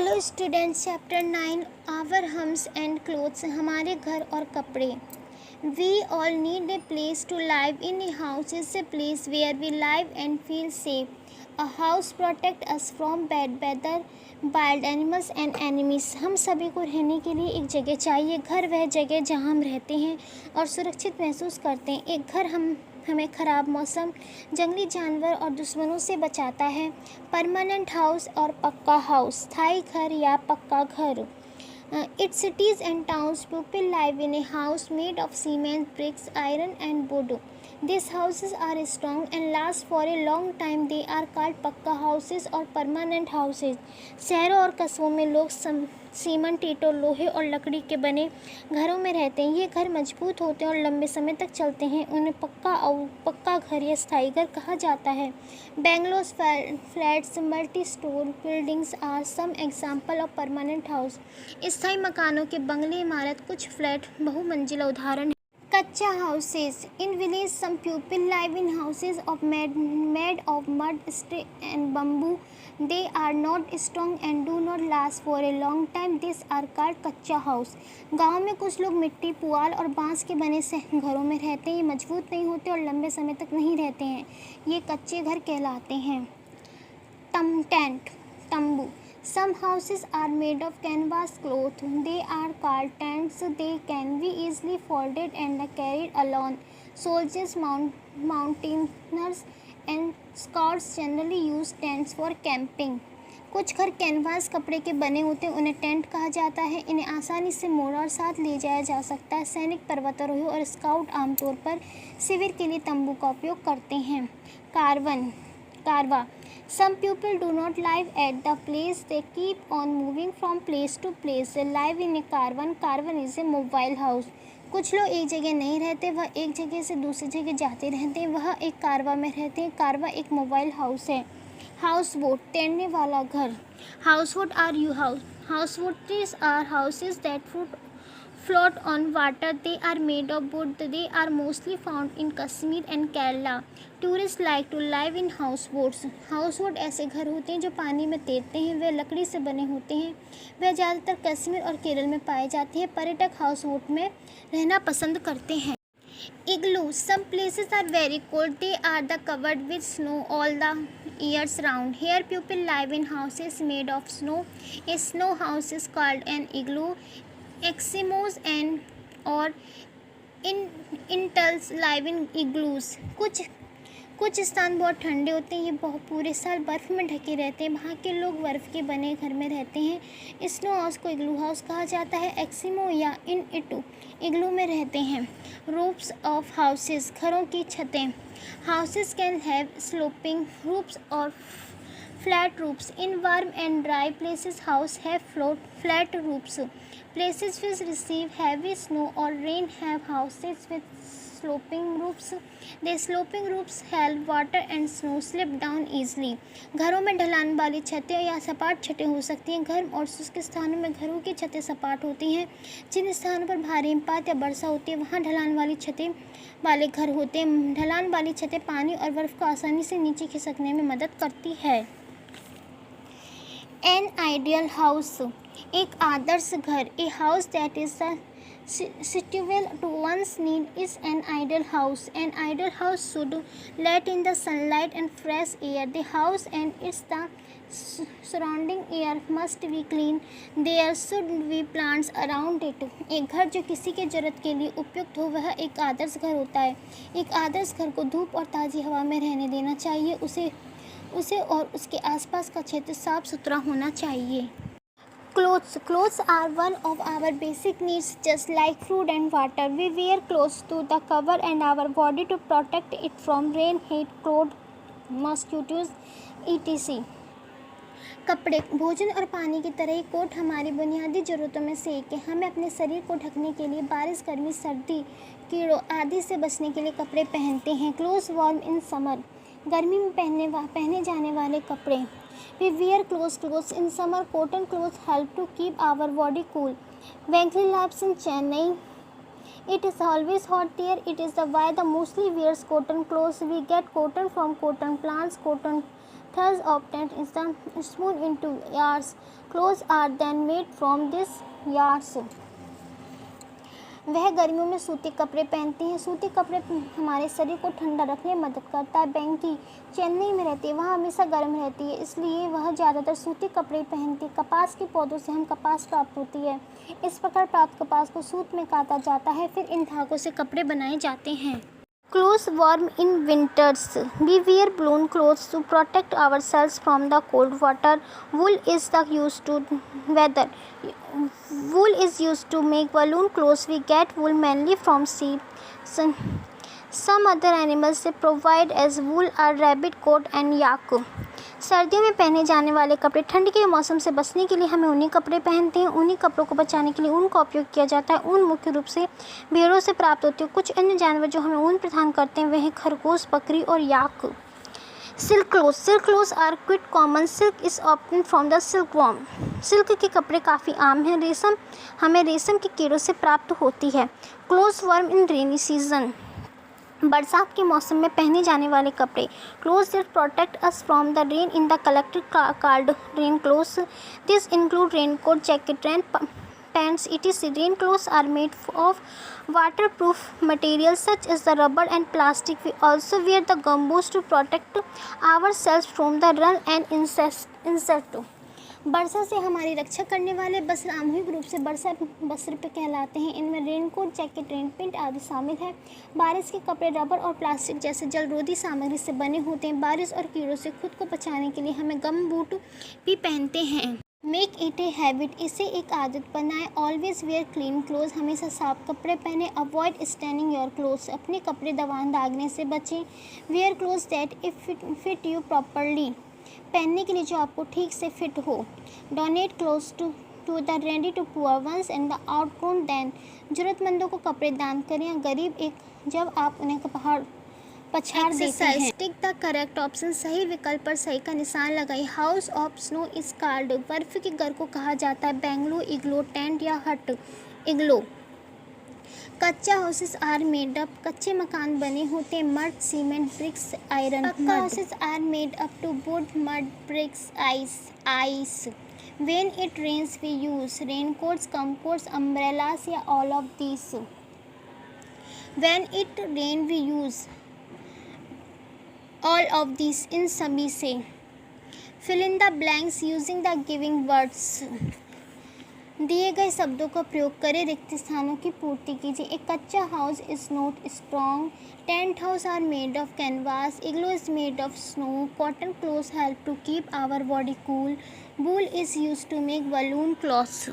Hello students, chapter 9 our homes and clothes. हमारे घर और कपड़े। We all need a place to live in. A house is a place where we live and feel safe. A house protect us from bad weather, wild animals and enemies. हम सभी को रहने के लिए एक जगह चाहिए। घर वह जगह जहाँ हम रहते हैं और सुरक्षित महसूस करते हैं। एक घर हमें ख़राब मौसम, जंगली जानवर और दुश्मनों से बचाता है। परमानेंट हाउस और पक्का हाउस, स्थायी घर या पक्का घर। Its cities and towns people live in a house made of cement, bricks, iron and wood. These houses are strong and last for a long time. They are called पक्का houses और permanent houses. शहरों और कस्बों में लोग cement, ईंटों, लोहे और लकड़ी के बने घरों में रहते हैं। ये घर मजबूत होते हैं और लंबे समय तक चलते हैं। उन्हें पक्का घर या स्थायी घर कहा जाता है। Bungalows, flats, multi-story buildings are some example of permanent house. स्थायी मकानों के बंगले, इमारत, कुछ फ्लैट बहुमंजिला उदाहरण हैं। Kachcha houses. In village some people live in houses of made of mud, stick and bamboo. They are not strong and do not last for a long time. This are called kachcha house. गाँव में कुछ लोग मिट्टी, पुआल और बांस के बने से घरों में रहते हैं। ये मजबूत नहीं होते और लंबे समय तक नहीं रहते हैं। ये कच्चे घर कहलाते हैं। टेंट, तंबू। Some houses are made of canvas cloth. They are called tents. They can be easily folded and carried along. Soldiers, mountaineers, and scouts generally use tents for camping. कुछ घर कैनवास कपड़े के बने होते हैं, उन्हें टेंट कहा जाता है। इन्हें आसानी से मोड़ा और साथ ले जाया जा सकता है। सैनिक, पर्वतारोही और स्काउट आमतौर पर शिविर के लिए तंबू का उपयोग करते हैं। कारवा। Some people do not live at the place. They keep on moving from place to place. They live in a caravan. Caravan is a mobile house. कुछ लोग एक जगह नहीं रहते, वह एक जगह से दूसरी जगह जाते रहते हैं। वह एक कारवा में रहते हैं। कारवा एक मोबाइल हाउस है। हाउस बोट, तैरने वाला घर। House boat are you house boats are houses that float on water. They are made of wood. They are mostly found in Kashmir and Kerala. Tourists like to live in houseboats. Houseboat ऐसे घर होते हैं जो पानी में तैरते हैं। वे लकड़ी से बने होते हैं। वे ज़्यादातर कश्मीर और केरल में पाए जाते हैं। पर्यटक हाउसबोट में रहना पसंद करते हैं। Igloo. Some places are very cold. They are covered with snow all the years round. Here people live in houses made of snow. A snow house is called an igloo. Eskimos और इंटल्स live in igloos. कुछ स्थान बहुत ठंडे होते हैं। ये बहुत पूरे साल बर्फ़ में ढके रहते हैं। वहाँ के लोग बर्फ़ के बने घर में रहते हैं। स्नो हाउस को इग्लू हाउस कहा जाता है। एक्सिमो या इग्लू में रहते हैं। रूफ्स ऑफ हाउसेस, घरों की छतें। Houses can have sloping roofs और flat roofs. In warm and dry places, house have flat roofs. Places which receive heavy snow or rain have houses with sloping roofs. The sloping roofs help water and snow slip down easily. घरों में ढलान वाली छतें या सपाट छतें हो सकती हैं। गर्म और शुष्क स्थानों में घरों की छतें सपाट होती हैं। जिन स्थानों पर भारी हिमपात या वर्षा होती है, वहाँ ढलान वाली छतें वाले घर होते हैं। ढलान वाली छतें पानी और बर्फ़ को आसानी से नीचे खिसकने में मदद करती है। एन आइडियल हाउस, एक आदर्श घर। A house that is suitable to one's need is an ideal house. An ideal house should let in the sunlight and fresh air. The house and its surrounding air must be clean. There should be plants around it. एक घर जो किसी के ज़रूरत के लिए उपयुक्त हो, वह एक आदर्श घर होता है। एक आदर्श घर को धूप और ताज़ी हवा में रहने देना चाहिए। उसे और उसके आसपास का क्षेत्र साफ सुथरा होना चाहिए। Clothes are one of our basic needs, just like food and water. We wear clothes to cover and our body to protect it from rain, heat, cold, mosquitoes, etc. कपड़े, भोजन और पानी की तरह ही कोट हमारी बुनियादी ज़रूरतों में से एक है। हमें अपने शरीर को ढकने के लिए बारिश, गर्मी, सर्दी, कीड़ों आदि से बचने के लिए कपड़े पहनते हैं। क्लोथ्स वार्म इन समर, गर्मी में पहने जाने वाले कपड़े। We wear clothes in summer. Cotton clothes help to keep our body cool. Weekly lives in Chennai. It is always hot there. It is why the mostly wears cotton clothes. We get cotton from cotton plants. Cotton thus obtained is the spun into yarns. Clothes are then made from this yarns. वह गर्मियों में सूती कपड़े पहनती हैं। सूती कपड़े हमारे शरीर को ठंडा रखने में मदद करता है। बेंकी चेन्नई में रहती है, वह हमेशा गर्म रहती है, इसलिए वह ज़्यादातर सूती कपड़े पहनती है। कपास के पौधों से हम कपास प्राप्त होती है। इस प्रकार प्राप्त कपास को सूत में काता जाता है, फिर इन धागों से कपड़े बनाए जाते हैं। Clothes warm in winters. We wear woolen clothes to protect ourselves from the cold water. Wool is used to make woolen clothes. We get wool mainly from sheep. Some other animals they provide as wool are rabbit, goat and yak. सर्दियों में पहने जाने वाले कपड़े ठंड के मौसम से बचने के लिए हमें ऊनी कपड़े पहनते हैं। ऊनी कपड़ों को बचाने के लिए ऊन का उपयोग किया जाता है। ऊन मुख्य रूप से भेड़ों से प्राप्त होती है। कुछ अन्य जानवर जो हमें ऊन प्रदान करते हैं वह हैं खरगोश, बकरी और याक। Silk clothes are quite common. Silk is obtained from the silk worm. Silk के कपड़े काफ़ी आम हैं। रेशम हमें रेशम के कीड़ों से प्राप्त होती है। क्लोथ्स वर्म इन रेनी सीजन। बरसात के मौसम में पहने जाने वाले कपड़े। Clothes that protect us from the rain in the collected called rain clothes. This include raincoat, jacket and pants etc. Rain clothes are made of waterproof materials such as the rubber and plastic. We also wear the gumboots to protect ourselves from the run and insect. वर्षा से हमारी रक्षा करने वाले वस्त्र सामूहिक रूप से वर्षा वस्त्र पे कहलाते हैं। इनमें रेनकोट, जैकेट, रेन पेंट आदि शामिल है। बारिश के कपड़े रबर और प्लास्टिक जैसे जलरोधी सामग्री से बने होते हैं। बारिश और कीड़ों से खुद को बचाने के लिए हमें गम बूट भी पहनते हैं। मेक इट ए हैबिट, इसे एक आदत बनाएं। ऑलवेज वेयर क्लीन क्लोथ्स, हमेशा साफ कपड़े पहने। अवॉइड स्टेनिंग योर क्लोथ्स, अपने कपड़े दबान दागने से बचें। Wear clothes that if fit you properly, पहनने के लिए जो आपको ठीक से फिट हो। Donate clothes to the needy to poor ones and the outgrown them, ज़रूरतमंदों को कपड़े दान करें या गरीब एक जब आप उन्हें पछाड़ देते हैं। टिक द करेक्ट ऑप्शन, सही विकल्प पर सही का निशान लगाइए। House of snow is called, बर्फ के घर को कहा जाता है बैंगलो, इग्लो, टेंट या हट। इग्लो। कच्चा हाउसेस आर मेड अप, कच्चे मकान बने होते हैं मड, सीमेंट, ब्रिक्स, आयरन। पक्का houses are made up to wood, mud, bricks, ice. When it rains we use raincoats, कमकोट्स, अम्ब्रेलास या all of these. When it rain we use all of this, इन सभी से। Fill in the blanks using the giving words, दिए गए शब्दों का प्रयोग करें, रिक्त स्थानों की पूर्ति कीजिए। एक kachcha house is not strong, tent house are made of canvas, igloo is made of snow, cotton clothes help to keep our body cool, wool is used to make balloon clothes.